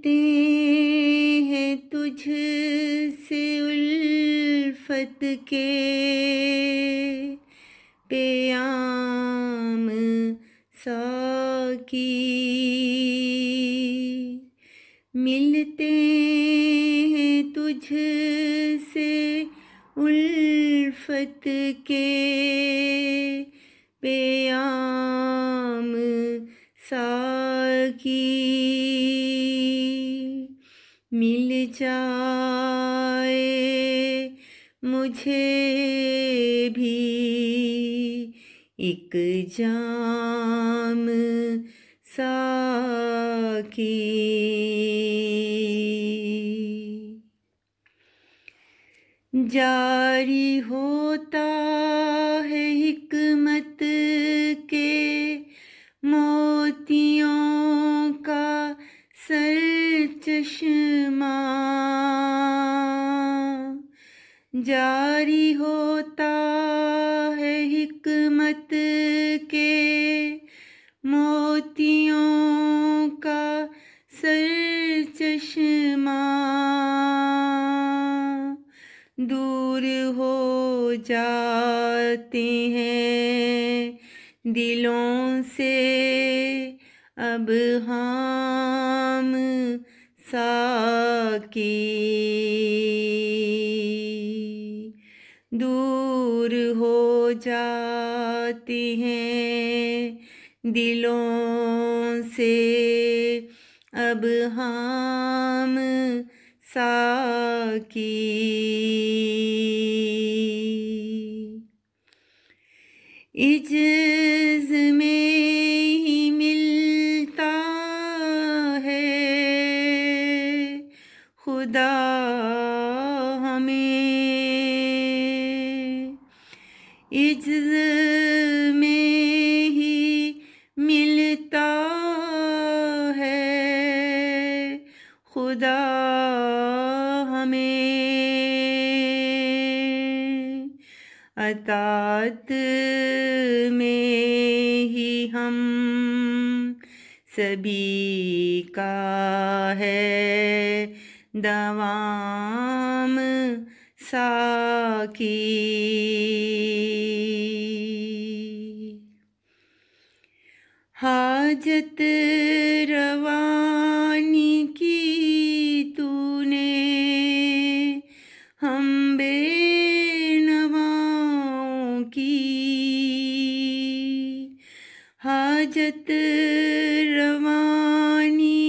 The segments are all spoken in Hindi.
मिलते हैं तुझ से उल्फत के पेयाम साकी। मिलते हैं तुझ से उल्फत के पेयाम साकी। मिल जाए मुझे भी एक जाम साकी। जारी होता है हिकमत के मोतियों का सरचश्मा। जारी होता है हिकमत के मोतियों का सरचश्मा। दूर हो जाते हैं दिलों से अब हम साकी। दूर हो जाते हैं दिलों से अब हम साकी। इज्ज़ में ही मिलता है खुदा हमें। इज्ज़ में ही मिलता है खुदा हमें। अतात में ही हम सभी का है दवाम साकी। हाजत रवानी की तूने हम बेनवाओं की। हाजत रवानी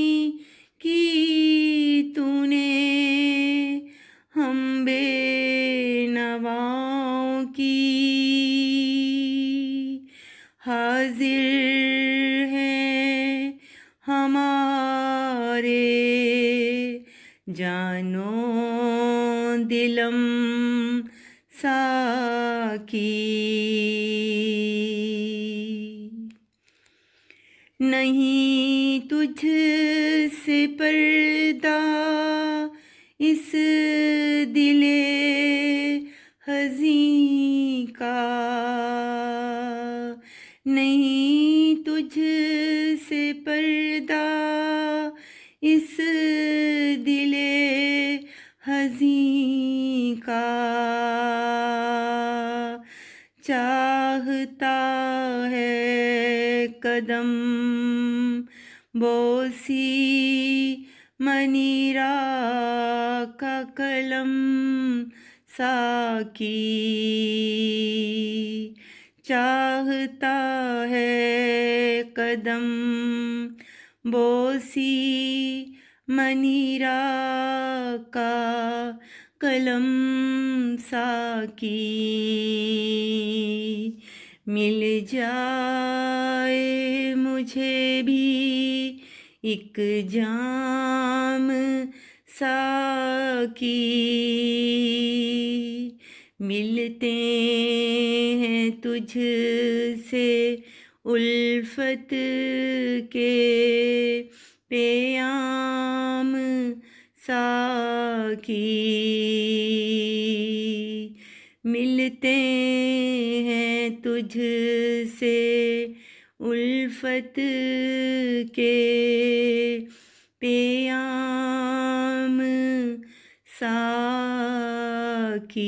की तूने हम बेनवाओं की। हाजिर हैं हमारे जानो दिलम साकी। नहीं तुझ से पर्दा इस दिले हज़ीं का। नहीं तुझ से पर्दा इस दिले हज़ीं का। चाहता है कदम बोसी मनीरा का कलम साकी। चाहता है कदम बोसी मनीरा का कलम साकी। मिल जाए मुझे भी एक जाम साकी। मिलते हैं तुझ से उल्फत के पेयाम साकी। मिलते हैं तुझ से उल्फत के पेयाम साखी